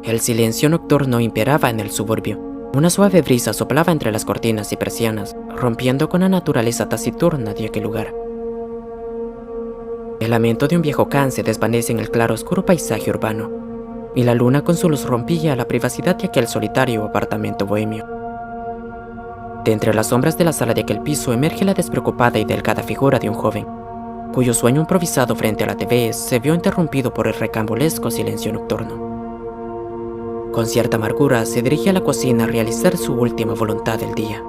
El silencio nocturno imperaba en el suburbio. Una suave brisa soplaba entre las cortinas y persianas, rompiendo con la naturaleza taciturna de aquel lugar. El lamento de un viejo can se desvanece en el claro oscuro paisaje urbano, y la luna con su luz rompía la privacidad de aquel solitario apartamento bohemio. De entre las sombras de la sala de aquel piso emerge la despreocupada y delgada figura de un joven, cuyo sueño improvisado frente a la TV se vio interrumpido por el recambolesco silencio nocturno. Con cierta amargura se dirige a la cocina a realizar su última voluntad del día.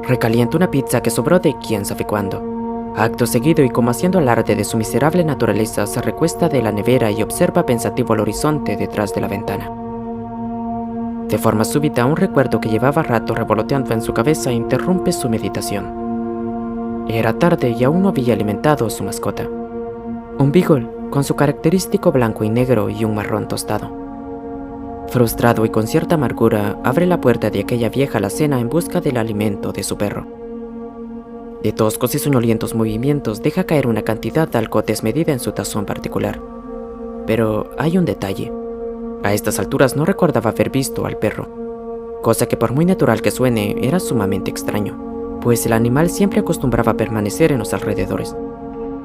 Recalienta una pizza que sobró de quién sabe cuándo. Acto seguido y como haciendo alarde de su miserable naturaleza, se recuesta de la nevera y observa pensativo el horizonte detrás de la ventana. De forma súbita, un recuerdo que llevaba rato revoloteando en su cabeza interrumpe su meditación. Era tarde y aún no había alimentado a su mascota, un beagle con su característico blanco y negro y un marrón tostado. Frustrado y con cierta amargura, abre la puerta de aquella vieja alacena en busca del alimento de su perro. De toscos y soñolientos movimientos deja caer una cantidad de algo desmedida en su tazón particular. Pero hay un detalle. A estas alturas no recordaba haber visto al perro, cosa que por muy natural que suene, era sumamente extraño, pues el animal siempre acostumbraba a permanecer en los alrededores.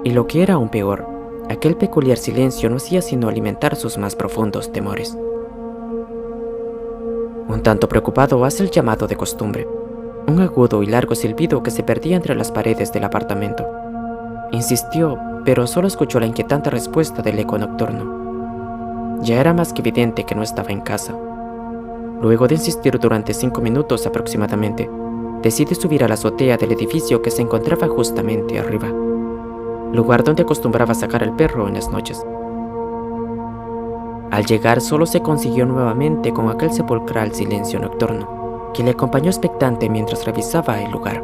Y lo que era aún peor, aquel peculiar silencio no hacía sino alimentar sus más profundos temores. Un tanto preocupado hace el llamado de costumbre, un agudo y largo silbido que se perdía entre las paredes del apartamento. Insistió, pero solo escuchó la inquietante respuesta del eco nocturno. Ya era más que evidente que no estaba en casa. Luego de insistir durante 5 minutos aproximadamente, decide subir a la azotea del edificio que se encontraba justamente arriba, lugar donde acostumbraba sacar al perro en las noches. Al llegar solo se consiguió nuevamente con aquel sepulcral silencio nocturno, que le acompañó expectante mientras revisaba el lugar.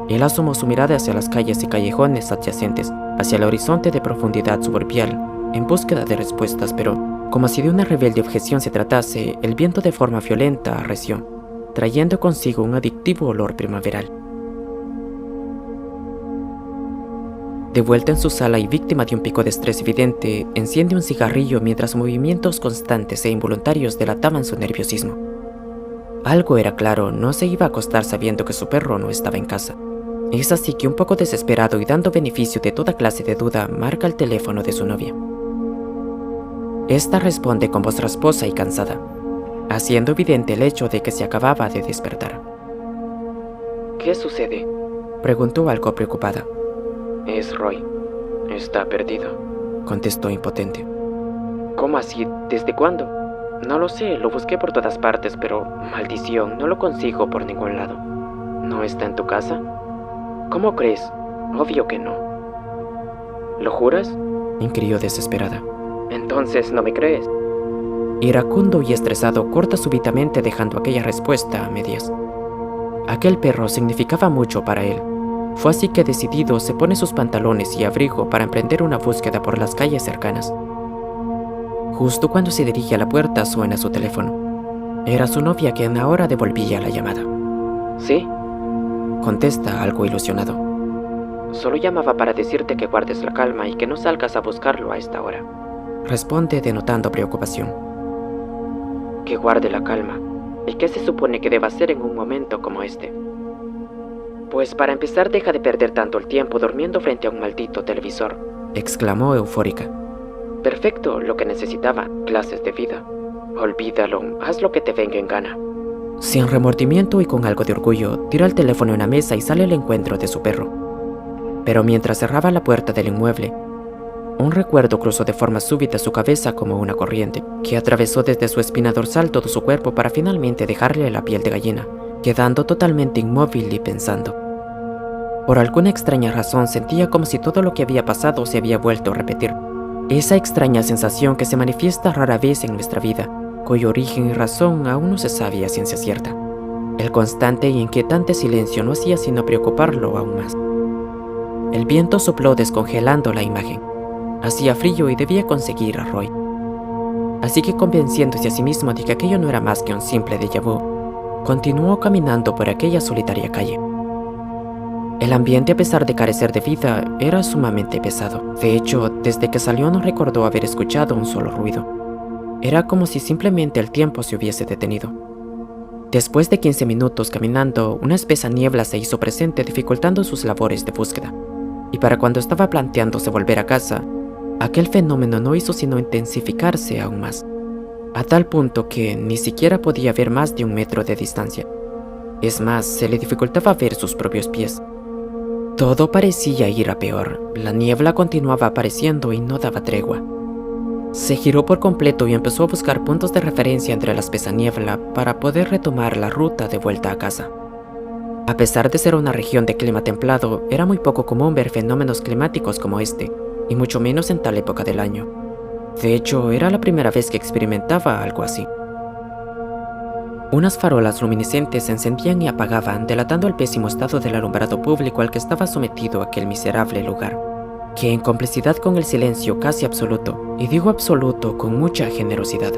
Él asomó su mirada hacia las calles y callejones adyacentes, hacia el horizonte de profundidad suburbial, en búsqueda de respuestas, pero, como si de una rebelde objeción se tratase, el viento de forma violenta arreció, trayendo consigo un adictivo olor primaveral. De vuelta en su sala y víctima de un pico de estrés evidente, enciende un cigarrillo mientras movimientos constantes e involuntarios delataban su nerviosismo. Algo era claro, no se iba a acostar sabiendo que su perro no estaba en casa. Es así que un poco desesperado y dando beneficio de toda clase de duda, marca el teléfono de su novia. Esta responde con voz rasposa y cansada, haciendo evidente el hecho de que se acababa de despertar. ¿Qué sucede?, preguntó algo preocupada. Es Roy. Está perdido, contestó impotente. ¿Cómo así? ¿Desde cuándo? No lo sé, lo busqué por todas partes, pero, maldición, no lo consigo por ningún lado. ¿No está en tu casa? ¿Cómo crees? Obvio que no. ¿Lo juras?, inquirió desesperada. Entonces, ¿no me crees? Iracundo y estresado, corta súbitamente dejando aquella respuesta a medias. Aquel perro significaba mucho para él. Fue así que decidido se pone sus pantalones y abrigo para emprender una búsqueda por las calles cercanas. Justo cuando se dirige a la puerta suena su teléfono. Era su novia quien ahora devolvía la llamada. ¿Sí?, contesta algo ilusionado. Solo llamaba para decirte que guardes la calma y que no salgas a buscarlo a esta hora. Responde denotando preocupación. Que guarde la calma. ¿Y qué se supone que deba hacer en un momento como este? Pues para empezar, deja de perder tanto el tiempo durmiendo frente a un maldito televisor, exclamó eufórica. Perfecto, lo que necesitaba, clases de vida. Olvídalo, haz lo que te venga en gana. Sin remordimiento y con algo de orgullo, tira el teléfono en la mesa y sale al encuentro de su perro. Pero mientras cerraba la puerta del inmueble, un recuerdo cruzó de forma súbita su cabeza como una corriente, que atravesó desde su espina dorsal todo su cuerpo para finalmente dejarle la piel de gallina, quedando totalmente inmóvil y pensando. Por alguna extraña razón sentía como si todo lo que había pasado se había vuelto a repetir. Esa extraña sensación que se manifiesta rara vez en nuestra vida, cuyo origen y razón aún no se sabe a ciencia cierta. El constante y inquietante silencio no hacía sino preocuparlo aún más. El viento sopló descongelando la imagen. Hacía frío y debía conseguir a Roy. Así que, convenciéndose a sí mismo de que aquello no era más que un simple déjà vu, continuó caminando por aquella solitaria calle. El ambiente, a pesar de carecer de vida, era sumamente pesado. De hecho, desde que salió no recordó haber escuchado un solo ruido. Era como si simplemente el tiempo se hubiese detenido. Después de 15 minutos caminando, una espesa niebla se hizo presente, dificultando sus labores de búsqueda. Y para cuando estaba planteándose volver a casa, aquel fenómeno no hizo sino intensificarse aún más, a tal punto que ni siquiera podía ver más de 1 metro de distancia. Es más, se le dificultaba ver sus propios pies. Todo parecía ir a peor. La niebla continuaba apareciendo y no daba tregua. Se giró por completo y empezó a buscar puntos de referencia entre la espesa niebla para poder retomar la ruta de vuelta a casa. A pesar de ser una región de clima templado, era muy poco común ver fenómenos climáticos como este, y mucho menos en tal época del año. De hecho, era la primera vez que experimentaba algo así. Unas farolas luminiscentes se encendían y apagaban, delatando el pésimo estado del alumbrado público al que estaba sometido aquel miserable lugar, que en complicidad con el silencio casi absoluto, y digo absoluto con mucha generosidad,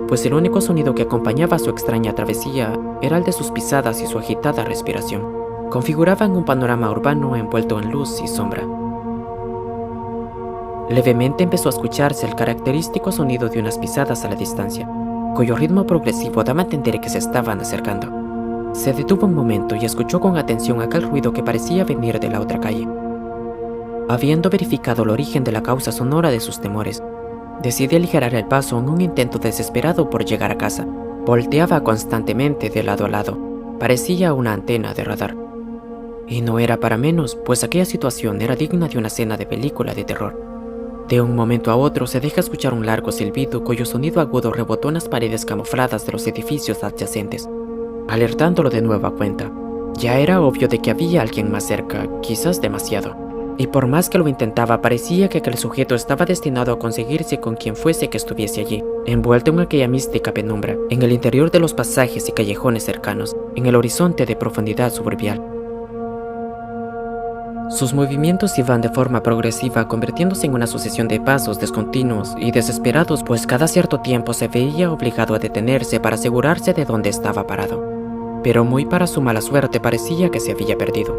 pues el único sonido que acompañaba su extraña travesía era el de sus pisadas y su agitada respiración, configuraban un panorama urbano envuelto en luz y sombra. Levemente empezó a escucharse el característico sonido de unas pisadas a la distancia, cuyo ritmo progresivo daba a entender que se estaban acercando. Se detuvo un momento y escuchó con atención aquel ruido que parecía venir de la otra calle. Habiendo verificado el origen de la causa sonora de sus temores, decide aligerar el paso en un intento desesperado por llegar a casa. Volteaba constantemente de lado a lado, parecía una antena de radar. Y no era para menos, pues aquella situación era digna de una escena de película de terror. De un momento a otro se deja escuchar un largo silbido cuyo sonido agudo rebotó en las paredes camufladas de los edificios adyacentes, alertándolo de nueva cuenta. Ya era obvio de que había alguien más cerca, quizás demasiado. Y por más que lo intentaba, parecía que aquel sujeto estaba destinado a conseguirse con quien fuese que estuviese allí, envuelto en aquella mística penumbra, en el interior de los pasajes y callejones cercanos, en el horizonte de profundidad suburbial. Sus movimientos iban de forma progresiva, convirtiéndose en una sucesión de pasos descontinuos y desesperados, pues cada cierto tiempo se veía obligado a detenerse para asegurarse de dónde estaba parado. Pero muy para su mala suerte parecía que se había perdido.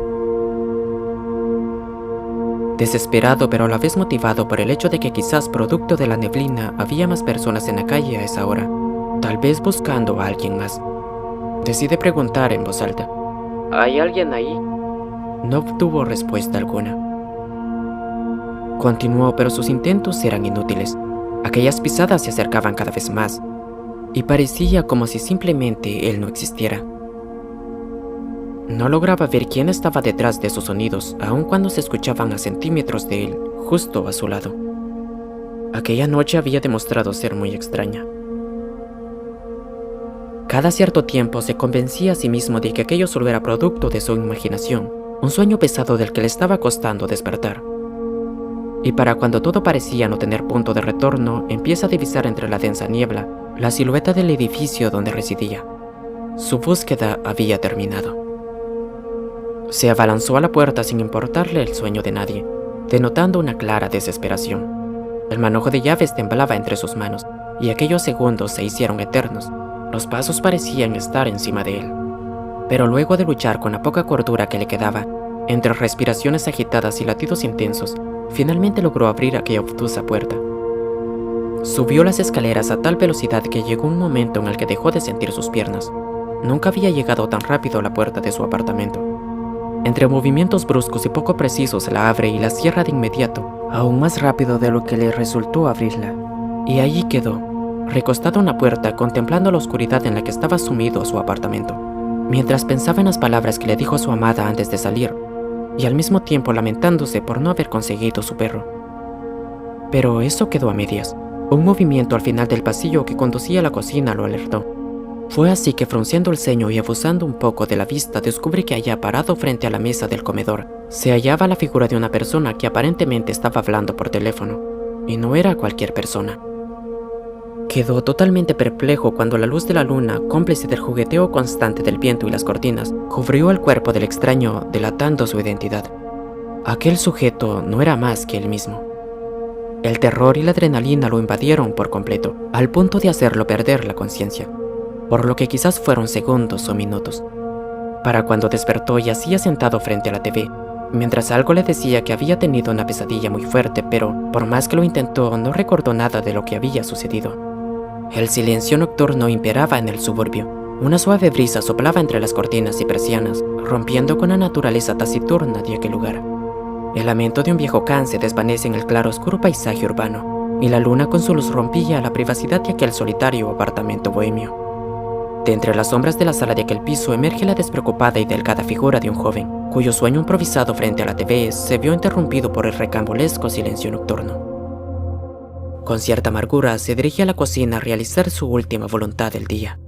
Desesperado, pero a la vez motivado por el hecho de que quizás producto de la neblina había más personas en la calle a esa hora, tal vez buscando a alguien más, decide preguntar en voz alta: ¿Hay alguien ahí? No obtuvo respuesta alguna. Continuó, pero sus intentos eran inútiles. Aquellas pisadas se acercaban cada vez más, y parecía como si simplemente él no existiera. No lograba ver quién estaba detrás de esos sonidos, aun cuando se escuchaban a centímetros de él, justo a su lado. Aquella noche había demostrado ser muy extraña. Cada cierto tiempo se convencía a sí mismo de que aquello solo era producto de su imaginación, un sueño pesado del que le estaba costando despertar. Y para cuando todo parecía no tener punto de retorno, empieza a divisar entre la densa niebla la silueta del edificio donde residía. Su búsqueda había terminado. Se abalanzó a la puerta sin importarle el sueño de nadie, denotando una clara desesperación. El manojo de llaves temblaba entre sus manos, y aquellos segundos se hicieron eternos. Los pasos parecían estar encima de él. Pero luego de luchar con la poca cordura que le quedaba, entre respiraciones agitadas y latidos intensos, finalmente logró abrir aquella obtusa puerta. Subió las escaleras a tal velocidad que llegó un momento en el que dejó de sentir sus piernas. Nunca había llegado tan rápido a la puerta de su apartamento. Entre movimientos bruscos y poco precisos la abre y la cierra de inmediato, aún más rápido de lo que le resultó abrirla. Y allí quedó, recostado en la puerta, contemplando la oscuridad en la que estaba sumido su apartamento, mientras pensaba en las palabras que le dijo a su amada antes de salir, y al mismo tiempo lamentándose por no haber conseguido su perro. Pero eso quedó a medias. Un movimiento al final del pasillo que conducía a la cocina lo alertó. Fue así que, frunciendo el ceño y abusando un poco de la vista, descubre que allá, parado frente a la mesa del comedor, se hallaba la figura de una persona que aparentemente estaba hablando por teléfono, y no era cualquier persona. Quedó totalmente perplejo cuando la luz de la luna, cómplice del jugueteo constante del viento y las cortinas, cubrió el cuerpo del extraño, delatando su identidad. Aquel sujeto no era más que él mismo. El terror y la adrenalina lo invadieron por completo, al punto de hacerlo perder la conciencia, por lo que quizás fueron segundos o minutos. Para cuando despertó, yacía sentado frente a la TV, mientras algo le decía que había tenido una pesadilla muy fuerte, pero por más que lo intentó, no recordó nada de lo que había sucedido. El silencio nocturno imperaba en el suburbio. Una suave brisa soplaba entre las cortinas y persianas, rompiendo con la naturaleza taciturna de aquel lugar. El lamento de un viejo can se desvanece en el claroscuro paisaje urbano, y la luna con su luz rompía la privacidad de aquel solitario apartamento bohemio. De entre las sombras de la sala de aquel piso emerge la despreocupada y delgada figura de un joven, cuyo sueño improvisado frente a la TV se vio interrumpido por el recambolesco silencio nocturno. Con cierta amargura se dirige a la cocina a realizar su última voluntad del día.